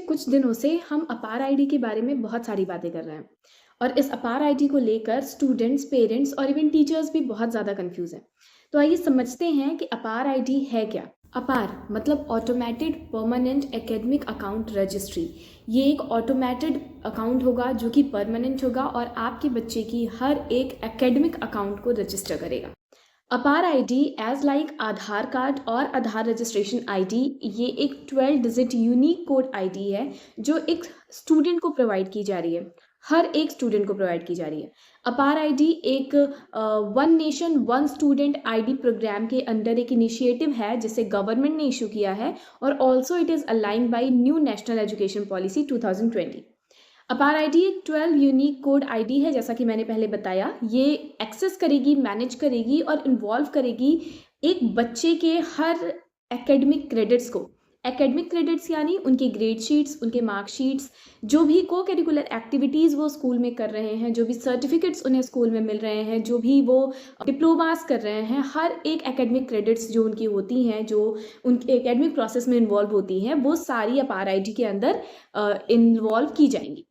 कुछ दिनों से हम अपार आईडी के बारे में बहुत सारी बातें कर रहे हैं और इस अपार आईडी को लेकर स्टूडेंट्स, पेरेंट्स और इवन टीचर्स भी बहुत ज़्यादा कंफ्यूज हैं। तो आइए समझते हैं कि अपार आईडी है क्या। अपार मतलब automated permanent academic account registry. ये एक ऑटोमेटेड अकाउंट होगा जो कि परमानेंट होगा और आपके बच्चे की हर एक एकेडमिक अकाउंट को रजिस्टर करेगा। अपार आईडी एज लाइक आधार कार्ड और आधार रजिस्ट्रेशन आईडी, ये एक 12 डिजिट यूनिक कोड आईडी है जो एक स्टूडेंट को प्रोवाइड की जा रही है, हर एक स्टूडेंट को प्रोवाइड की जा रही है। अपार आईडी एक one nation one student ID programme के अंडर एक इनिशिएटिव है जिसे गवर्नमेंट ने इशू किया है और also it is aligned by new national education policy 2020। APAAR ID एक 12 यूनिक कोड आईडी है, जैसा कि मैंने पहले बताया। ये एक्सेस करेगी, मैनेज करेगी और इन्वॉल्व करेगी एक बच्चे के हर एकेडमिक क्रेडिट्स को। एकेडमिक क्रेडिट्स यानी उनकी ग्रेड शीट्स, उनके मार्कशीट्स, जो भी को करिकुलर एक्टिविटीज़ वो स्कूल में कर रहे हैं, जो भी सर्टिफिकेट्स उन्हें स्कूल में मिल रहे हैं, जो भी वो डिप्लोमास कर रहे हैं, हर एक एकेडमिक क्रेडिट्स जो उनकी होती हैं, जो उनके एकेडमिक प्रोसेस में इन्वॉल्व होती हैं, वो सारी अपार आईडी के अंदर इन्वॉल्व की जाएंगी।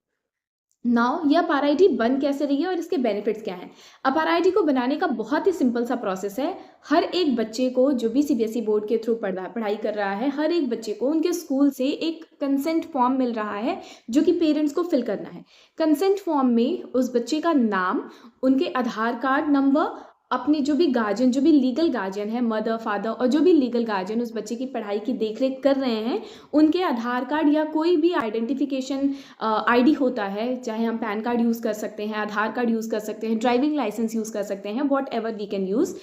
नाउ ये अपार आईडी बन कैसे रही है और इसके बेनिफिट्स क्या हैं। अपार आईडी को बनाने का बहुत ही सिंपल सा प्रोसेस है। हर एक बच्चे को जो भी सीबीएसई बोर्ड के थ्रू पढ़ाई कर रहा है, हर एक बच्चे को उनके स्कूल से एक कंसेंट फॉर्म मिल रहा है जो कि पेरेंट्स को फिल करना है। कंसेंट फॉर्म में उस बच्चे का नाम, उनके आधार कार्ड नंबर, अपने जो भी गार्जियन, जो भी लीगल गार्जियन है, मदर, फादर और जो भी लीगल गार्जियन उस बच्चे की पढ़ाई की देखरेख कर रहे हैं, उनके आधार कार्ड या कोई भी आइडेंटिफिकेशन आईडी होता है, चाहे हम पैन कार्ड यूज़ कर सकते हैं, आधार कार्ड यूज़ कर सकते हैं, ड्राइविंग लाइसेंस यूज़ कर सकते हैं, whatever we can use.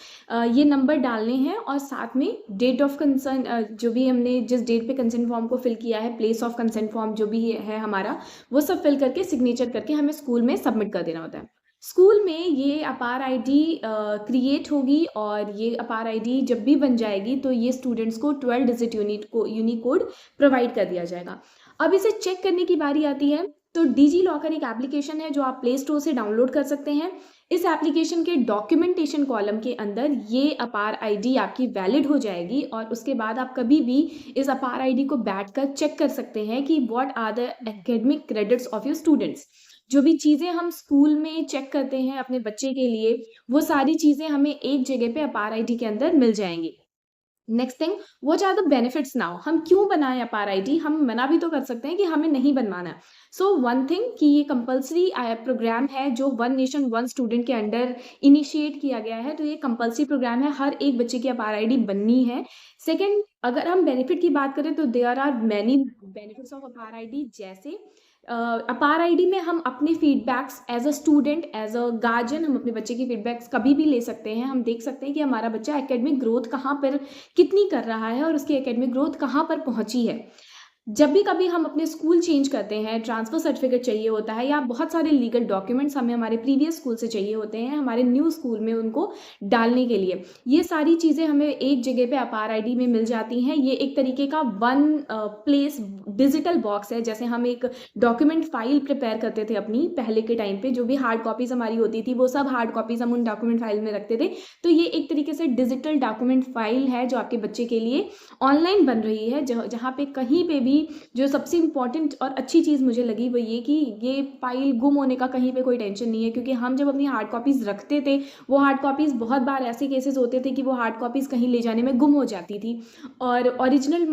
ये नंबर डालने हैं और साथ में डेट ऑफ कंसर्न, जो भी हमने जिस डेट पे कंसेंट फॉर्म को फिल किया है, प्लेस ऑफ कंसेंट फॉर्म जो भी है हमारा, वो सब फिल करके सिग्नेचर करके हमें स्कूल में सबमिट कर देना होता है। स्कूल में ये अपार आईडी क्रिएट होगी और ये अपार आईडी जब भी बन जाएगी तो ये स्टूडेंट्स को 12 डिजिट यूनिक कोड प्रोवाइड कर दिया जाएगा। अब इसे चेक करने की बारी आती है। तो डिजी लॉकर एक एप्लीकेशन है जो आप प्ले स्टोर से डाउनलोड कर सकते हैं। इस एप्लीकेशन के डॉक्यूमेंटेशन कॉलम के अंदर ये अपार आईडी आपकी वैलिड हो जाएगी और उसके बाद आप कभी भी इस अपार आईडी को बैठकर चेक कर सकते हैं कि what are the academic credits of your students. जो भी चीज़ें हम स्कूल में चेक करते हैं अपने बच्चे के लिए, वो सारी चीज़ें हमें एक जगह पे अपार आईडी के अंदर मिल जाएंगी। Next thing, what are the benefits now. हम क्यों बनाएं अपार आईडी? हम मना भी तो कर सकते हैं कि हमें नहीं बनवाना। सो वन थिंग कि ये कंपलसरी प्रोग्राम है जो वन नेशन वन स्टूडेंट के अंडर इनिशिएट किया गया है, तो ये कंपलसरी प्रोग्राम है, हर एक बच्चे की अपार आईडी बननी है। सेकेंड, अगर हम बेनिफिट की बात करें तो there are many benefits of APAAR ID. जैसे अपार आईडी में हम अपने feedbacks as a student, as a guardian, हम अपने बच्चे की फीडबैक्स कभी भी ले सकते हैं। हम देख सकते हैं कि हमारा बच्चा एकेडमिक ग्रोथ कहाँ पर कितनी कर रहा है और उसकी एकेडमिक ग्रोथ कहाँ पर पहुँची है। जब भी कभी हम अपने स्कूल चेंज करते हैं, ट्रांसफ़र सर्टिफिकेट चाहिए होता है या बहुत सारे लीगल डॉक्यूमेंट्स हमें हमारे प्रीवियस स्कूल से चाहिए होते हैं हमारे न्यू स्कूल में उनको डालने के लिए, ये सारी चीज़ें हमें एक जगह पे अपार आईडी में मिल जाती हैं। ये एक तरीके का वन प्लेस डिजिटल बॉक्स है। जैसे हम एक डॉक्यूमेंट फाइल प्रिपेयर करते थे अपनी पहले के टाइम पे, जो भी हार्ड कॉपीज़ हमारी होती थी वो सब हार्ड कॉपीज़ हम उन डॉक्यूमेंट फाइल में रखते थे। तो ये एक तरीके से डिजिटल डॉक्यूमेंट फाइल है जो आपके बच्चे के लिए ऑनलाइन बन रही है, जहाँ पे कहीं पे भी जो सबसे इम्पॉर्टेंट और अच्छी चीज़ मुझे लगी वो ये कि ये फाइल गुम होने का कहीं पे कोई टेंशन नहीं है। क्योंकि हम जब अपनी हार्ड कॉपीज़ रखते थे, वो हार्ड कॉपीज़ बहुत बार ऐसे केसेस होते थे कि वो हार्ड कॉपीज़ कहीं ले जाने में गुम हो जाती थी और ओरिजिनल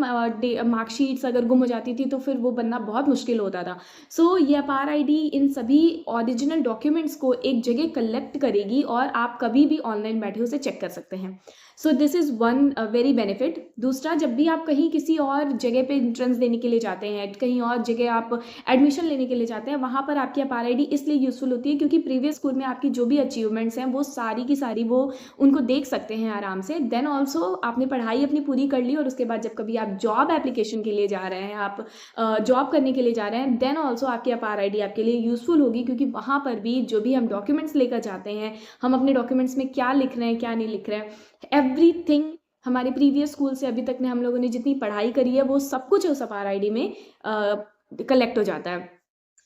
मार्कशीट्स अगर गुम हो जाती थी तो फिर वो बनना बहुत मुश्किल होता था। सो ये अपार आईडी इन सभी ओरिजिनल डॉक्यूमेंट्स को एक जगह कलेक्ट करेगी और आप कभी भी ऑनलाइन बैठे उसे चेक कर सकते हैं। So this is one very benefit. दूसरा, जब भी आप कहीं किसी और जगह पे एंट्रेंस देने के लिए जाते हैं, कहीं और जगह आप एडमिशन लेने के लिए जाते हैं, वहाँ पर आपकी अपार आईडी इसलिए यूज़फुल होती है क्योंकि प्रीवियस स्कूल में आपकी जो भी अचीवमेंट्स हैं वो सारी की सारी वो उनको देख सकते हैं आराम से। देन ऑल्सो आपने पढ़ाई अपनी पूरी कर ली और उसके बाद जब कभी आप जॉब एप्लीकेशन के लिए जा रहे हैं, आप जॉब करने के लिए जा रहे हैं, देन ऑल्सो आपकी अपार आईडी आपके लिए यूज़फुल होगी क्योंकि वहाँ पर भी जो भी हम डॉक्यूमेंट्स लेकर जाते हैं, हम अपने डॉक्यूमेंट्स में क्या लिख रहे हैं, क्या नहीं लिख रहे हैं, एवरीथिंग हमारे प्रीवियस स्कूल से अभी तक ने हम लोगों ने जितनी पढ़ाई करी है वो सब कुछ उस अपार आईडी में कलेक्ट हो जाता है।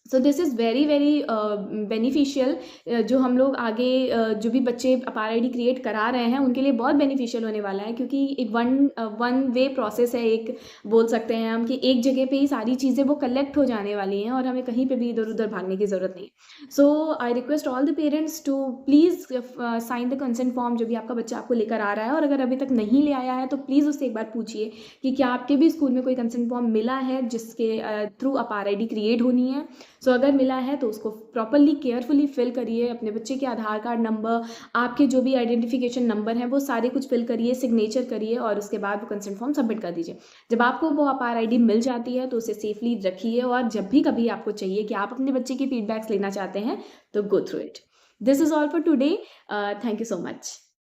So this is very very beneficial. जो हम लोग आगे जो भी बच्चे अपार आईडी क्रिएट करा रहे हैं उनके लिए बहुत बेनिफिशियल होने वाला है, क्योंकि एक वन वे प्रोसेस है, एक बोल सकते हैं हम कि एक जगह पे ही सारी चीज़ें वो कलेक्ट हो जाने वाली हैं और हमें कहीं पे भी इधर उधर भागने की ज़रूरत नहीं है। So I request all the parents to please sign the consent form जो भी आपका बच्चा आपको लेकर आ रहा है, और अगर अभी तक नहीं ले आया है तो प्लीज़ उससे एक बार पूछिए कि क्या आपके भी स्कूल में कोई कंसेंट फॉर्म मिला है जिसके थ्रू अपार आईडी क्रिएट होनी है। सो अगर मिला है तो उसको प्रॉपरली केयरफुली फिल करिए, अपने बच्चे के आधार कार्ड नंबर, आपके जो भी आइडेंटिफिकेशन नंबर हैं वो सारे कुछ फिल करिए, सिग्नेचर करिए और उसके बाद वो कंसेंट फॉर्म सबमिट कर दीजिए। जब आपको वो अपार आईडी मिल जाती है तो उसे सेफली रखिए, और जब भी कभी आपको चाहिए कि आप अपने बच्चे की फीडबैक्स लेना चाहते हैं तो go through it. This is all for today. Thank you so much.